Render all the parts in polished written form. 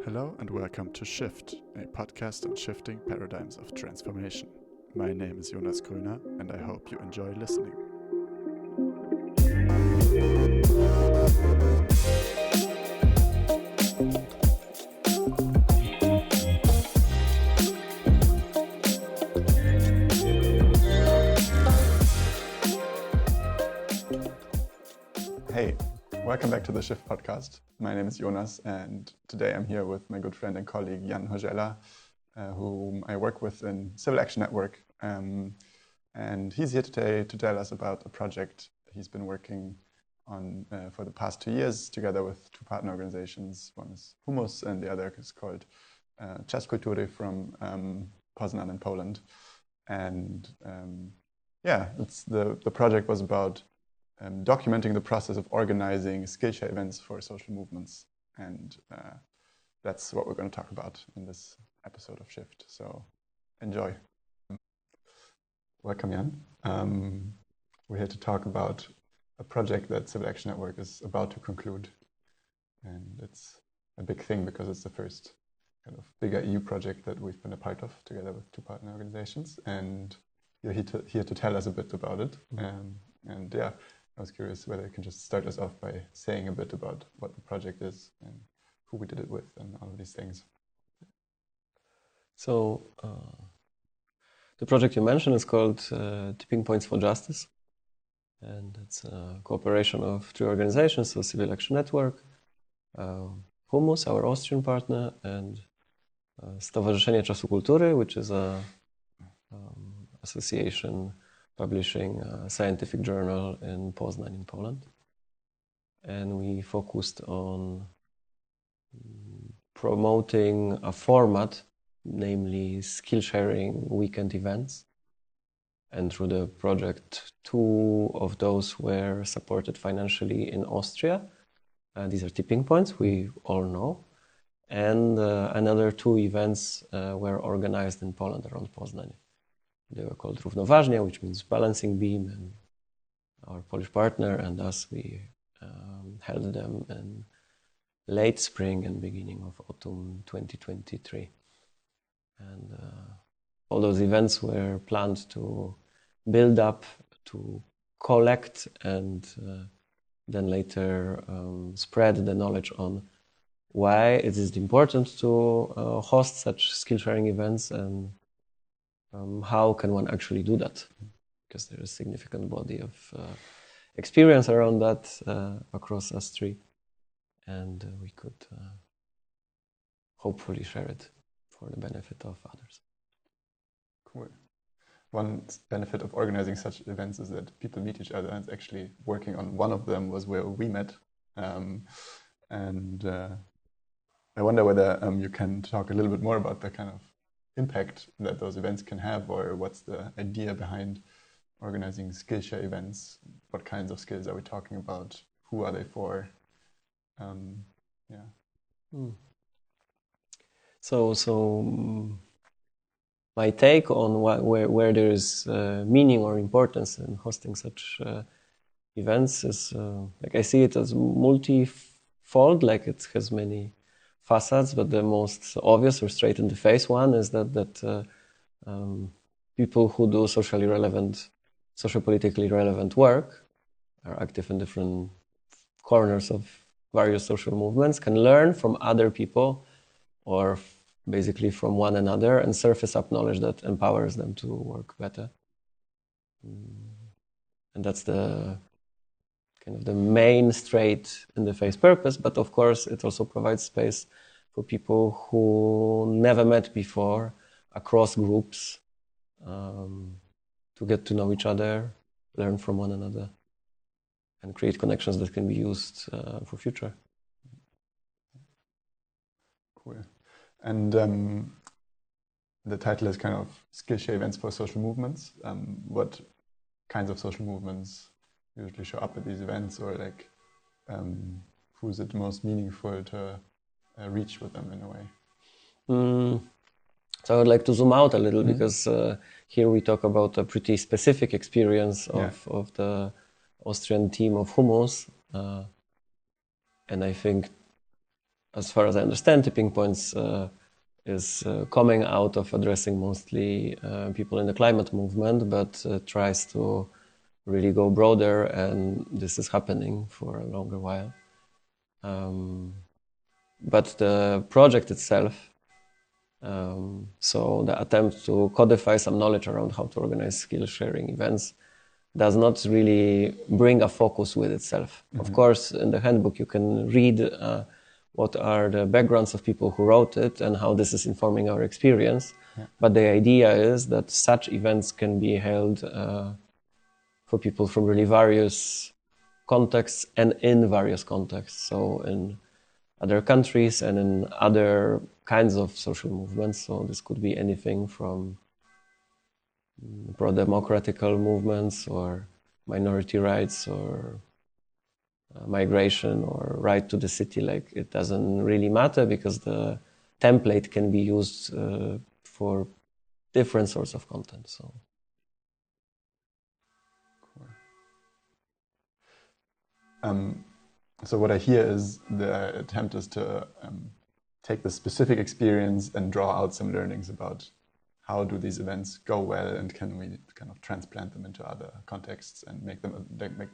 Hello and welcome to Shift, a podcast on shifting paradigms of transformation. My name is Jonas Grüner and I hope you enjoy listening. Hey, welcome back to the Shift podcast. My name is Jonas and today I'm here with my good friend and colleague Jan Horzela, whom I work with in Civil Action Network. And he's here today to tell us about a project he's been working on for the past 2 years together with two partner organizations. One is Humus and the other is called Czas Kultury from Poznan in Poland. And the project was about documenting the process of organizing Skillshare events for social movements. And that's what we're going to talk about in this episode of Shift. So enjoy. Welcome, Jan. We're here to talk about a project that Civil Action Network is about to conclude. And it's a big thing because it's the first kind of bigger EU project that we've been a part of together with two partner organizations. And you're here to tell us a bit about it. I was curious whether you can just start us off by saying a bit about what the project is and who we did it with and all of these things. So the project you mentioned is called Tipping Points for Justice. And it's a cooperation of three organizations, so Civil Action Network, Humus, our Austrian partner, and Stowarzyszenie Czasu Kultury, which is a association publishing a scientific journal in Poznan in Poland. And we focused on promoting a format, namely skill sharing weekend events. And through the project, 2 of those were supported financially in Austria. These are tipping points, we all know. And another 2 events were organized in Poland around Poznan. They were called Równoważnie, which means balancing beam, and our Polish partner and us, we held them in late spring and beginning of autumn 2023. And all those events were planned to build up, to collect, and then later spread the knowledge on why it is important to host such skill-sharing events and how can one actually do that? Because there is a significant body of experience around that across us three, and we could hopefully share it for the benefit of others. Cool. One benefit of organizing such events is that people meet each other, and actually working on one of them was where we met. I wonder whether you can talk a little bit more about the kind of impact that those events can have, or what's the idea behind organizing Skillshare events? What kinds of skills are we talking about? Who are they for? So my take on where there is meaning or importance in hosting such events is, I see it as multi-fold, like it has many facets, but the most obvious or straight in the face one is that people who do socio-politically relevant work, are active in different corners of various social movements, can learn from other people or basically from one another and surface up knowledge that empowers them to work better. And that's the kind of the main straight in the face purpose, but of course it also provides space for people who never met before across groups to get to know each other, learn from one another, and create connections that can be used for future. Cool. And the title is kind of Skillshare Events for Social Movements. What kinds of social movements usually show up at these events, or like who's it most meaningful to reach with them in a way? So I would like to zoom out a little because here we talk about a pretty specific experience of the Austrian team of Humus, and I think as far as I understand, Tipping Points is coming out of addressing mostly people in the climate movement, but tries to really go broader, and this is happening for a longer while. But the project itself, so the attempt to codify some knowledge around how to organize skill sharing events, does not really bring a focus with itself. Mm-hmm. Of course, in the handbook, you can read what are the backgrounds of people who wrote it and how this is informing our experience. Yeah. But the idea is that such events can be held for people from really various contexts and in various contexts. So in other countries and in other kinds of social movements. So this could be anything from pro-democratical movements or minority rights or migration or right to the city. Like, it doesn't really matter because the template can be used for different sorts of content. So. Cool. So what I hear is the attempt is to take the specific experience and draw out some learnings about how do these events go well, and can we kind of transplant them into other contexts and make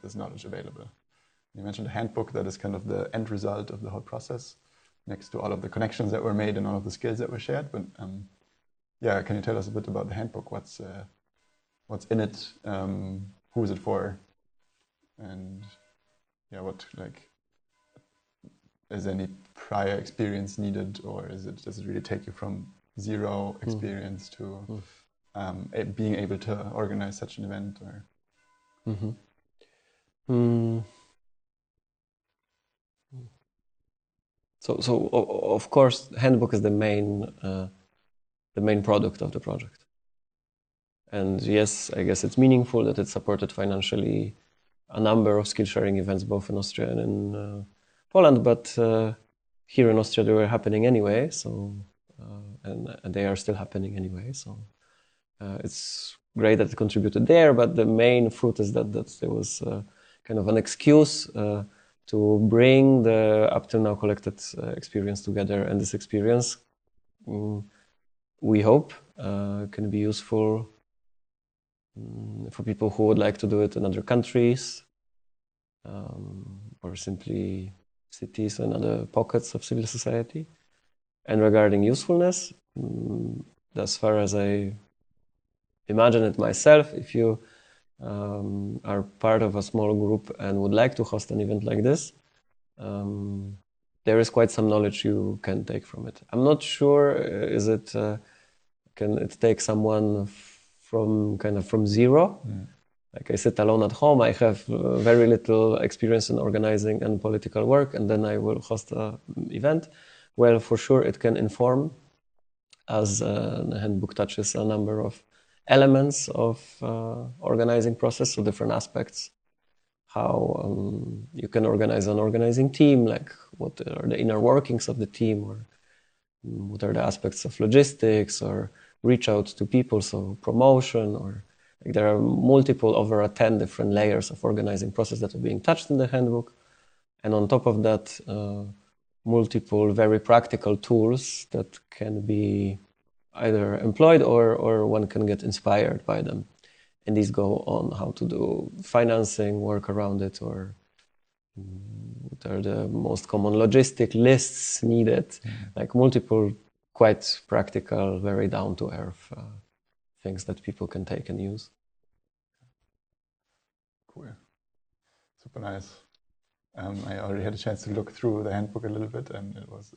this knowledge available. You mentioned a handbook that is kind of the end result of the whole process, next to all of the connections that were made and all of the skills that were shared. But yeah, can you tell us a bit about the handbook? What's in it? Who is it for? And yeah, is any prior experience needed, or does it really take you from zero experience to being able to organize such an event? Or So of course, handbook is the main product of the project. And yes, I guess it's meaningful that it supported financially a number of skill sharing events, both in Austria and in Poland. But here in Austria, they were happening anyway. So and they are still happening anyway. So it's great that it contributed there. But the main fruit is that there was kind of an excuse to bring the up till now collected experience together. And this experience, we hope, can be useful for people who would like to do it in other countries, or simply cities and other pockets of civil society. And regarding usefulness, as far as I imagine it myself, if you are part of a small group and would like to host an event like this, there is quite some knowledge you can take from it. I'm not sure, can it take someone from zero? Like, I sit alone at home, I have very little experience in organizing and political work, and then I will host an event. Well, for sure it can inform, as the handbook touches a number of elements of organizing process, so different aspects. How you can organize an organizing team, like what are the inner workings of the team, or what are the aspects of logistics, or reach out to people, so promotion, or like there are multiple, over 10 different layers of organizing process that are being touched in the handbook. And on top of that, multiple very practical tools that can be either employed or one can get inspired by them. And these go on how to do financing, work around it, or what are the most common logistic lists needed, like multiple quite practical, very down-to-earth things that people can take and use. Cool. Super nice. I already had a chance to look through the handbook a little bit, and it was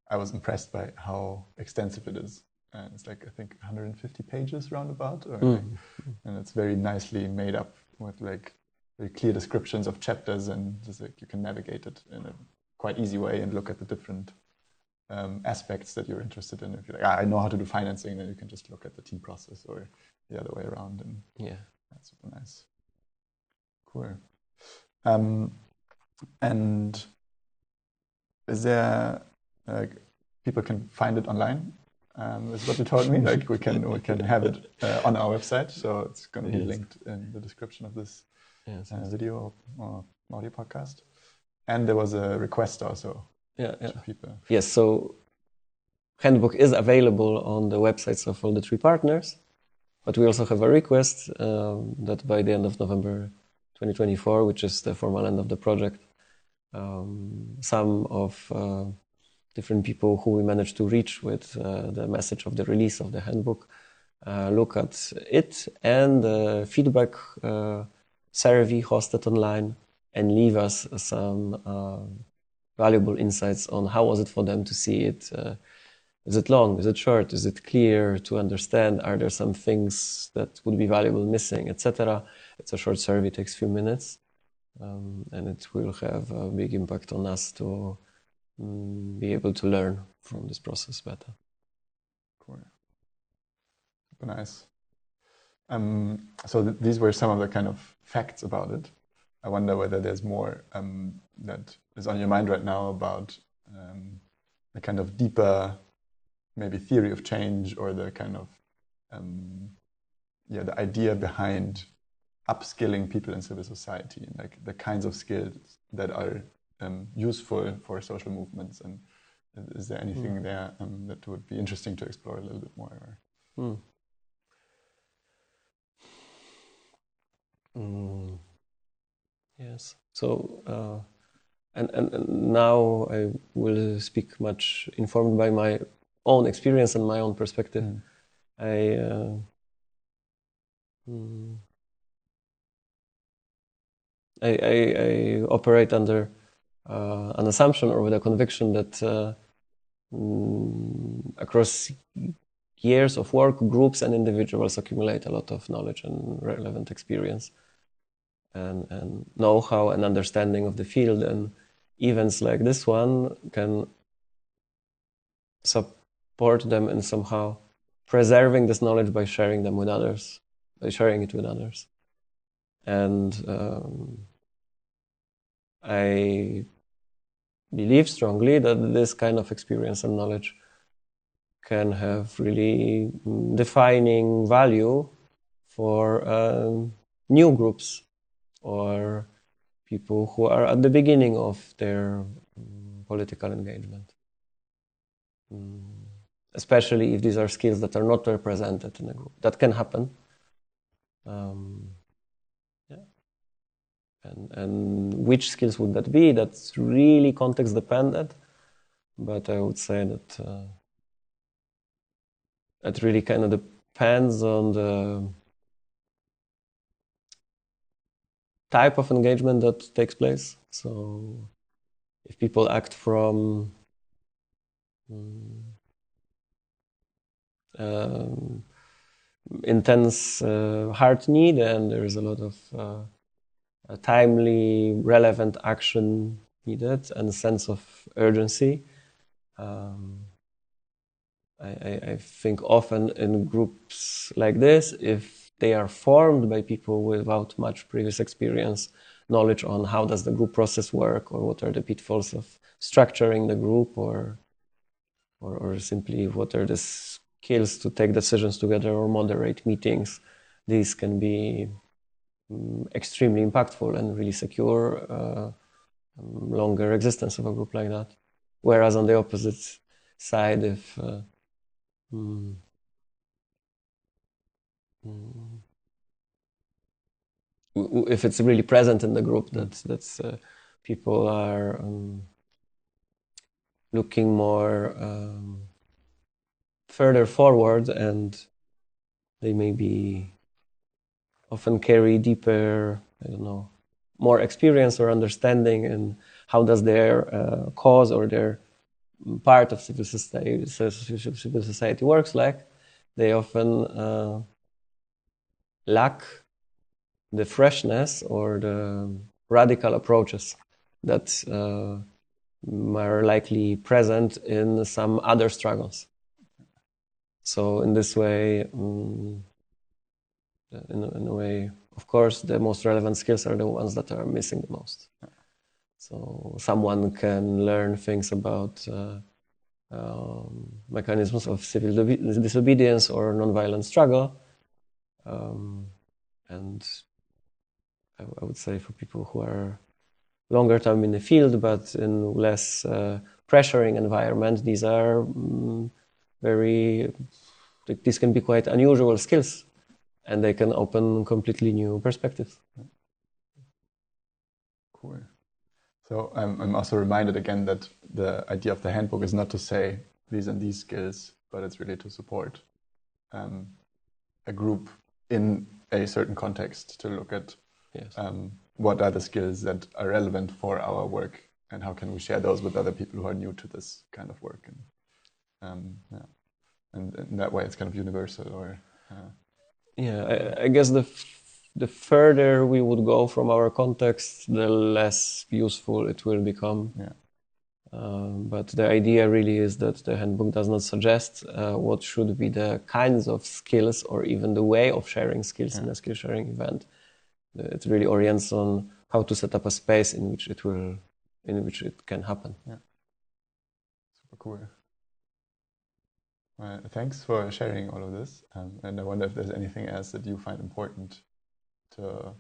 I was impressed by how extensive it is. It's like, I think, 150 pages roundabout, and it's very nicely made up with like very clear descriptions of chapters, and just like you can navigate it in a quite easy way and look at the different aspects that you're interested in. If you're like, I know how to do financing, then you can just look at the team process, or the other way around. And yeah, that's super nice. Cool. And is there, like, people can find it online? Is what you told me. Like, we can have it on our website, so it's going to be linked in the description of this video or audio podcast. And there was a request also to people. Yes, so handbook is available on the websites of all the 3 partners, but we also have a request that by the end of November 2024, which is the formal end of the project, some of different people who we managed to reach with the message of the release of the handbook look at it and the feedback survey hosted online and leave us some valuable insights on how was it for them to see it. Is it long? Is it short? Is it clear to understand? Are there some things that would be valuable missing, etc.? It's a short survey, it takes a few minutes, and it will have a big impact on us to be able to learn from this process better. Cool. Super nice. So these were some of the kind of facts about it. I wonder whether there's more that is on your mind right now about the kind of deeper, maybe theory of change, or the kind of the idea behind upskilling people in civil society, like the kinds of skills that are useful for social movements. And is there anything there that would be interesting to explore a little bit more? Yes. So, and now I will speak much informed by my own experience and my own perspective. I operate under an assumption or with a conviction that across years of work, groups and individuals accumulate a lot of knowledge and relevant experience and know-how and understanding of the field, and events like this one can support them in somehow preserving this knowledge by sharing them with others, by sharing it with others. And I believe strongly that this kind of experience and knowledge can have really defining value for new groups or people who are at the beginning of their political engagement. Especially if these are skills that are not represented in a group. That can happen. And which skills would that be? That's really context dependent. But I would say that it really kind of depends on the type of engagement that takes place. So if people act from intense hard need, and there is a lot of timely, relevant action needed and a sense of urgency. I think often in groups like this, if they are formed by people without much previous experience, knowledge on how does the group process work, or what are the pitfalls of structuring the group, or simply what are the skills to take decisions together or moderate meetings, these can be extremely impactful and really secure longer existence of a group like that. Whereas on the opposite side, if it's really present in the group, that's people are looking more further forward, and they maybe often carry deeper, more experience or understanding in how does their cause or their part of civil society works like. They often lack the freshness or the radical approaches that are likely present in some other struggles. So in this way, in a way, of course, the most relevant skills are the ones that are missing the most. So someone can learn things about mechanisms of civil disobedience or nonviolent struggle. And I would say for people who are longer term in the field, but in less pressuring environment, these are these can be quite unusual skills, and they can open completely new perspectives. Cool. So I'm also reminded again that the idea of the handbook is not to say these and these skills, but it's really to support a group in a certain context to look at what are the skills that are relevant for our work and how can we share those with other people who are new to this kind of work. And in that way it's kind of universal. Or I guess the further we would go from our context, the less useful it will become. But the idea really is that the handbook does not suggest what should be the kinds of skills or even the way of sharing skills in a skill sharing event. It really orients on how to set up a space in which it can happen. Super cool. Well, thanks for sharing all of this. And I wonder if there's anything else that you find important to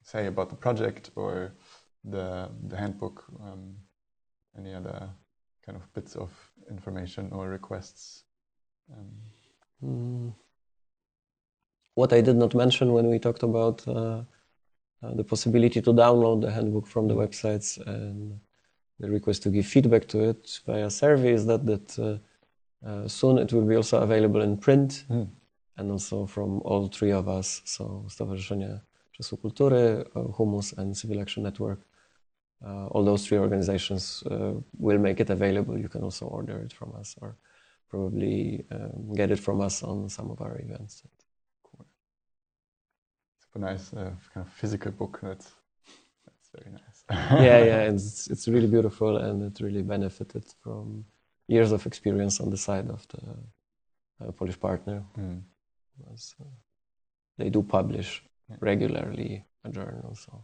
say about the project or the handbook. Any other kind of bits of information or requests? What I did not mention when we talked about the possibility to download the handbook from the websites and the request to give feedback to it via survey is that soon it will be also available in print and also from all three of us, so Stowarzyszenie Czasu Kultury, Humus and Civil Action Network. All those three organizations will make it available. You can also order it from us or probably get it from us on some of our events. Cool. Super nice kind of physical book. That's very nice. And it's really beautiful, and it really benefited from years of experience on the side of the Polish partner. They do publish regularly a journal, so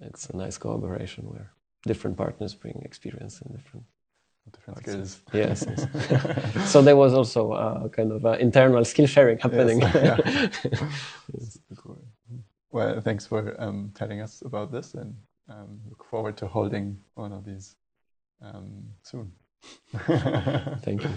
it's a nice collaboration where different partners bring experience in different skills. Yes. So there was also a kind of internal skill sharing happening. Cool. Well, thanks for telling us about this, and look forward to holding one of these soon. Thank you.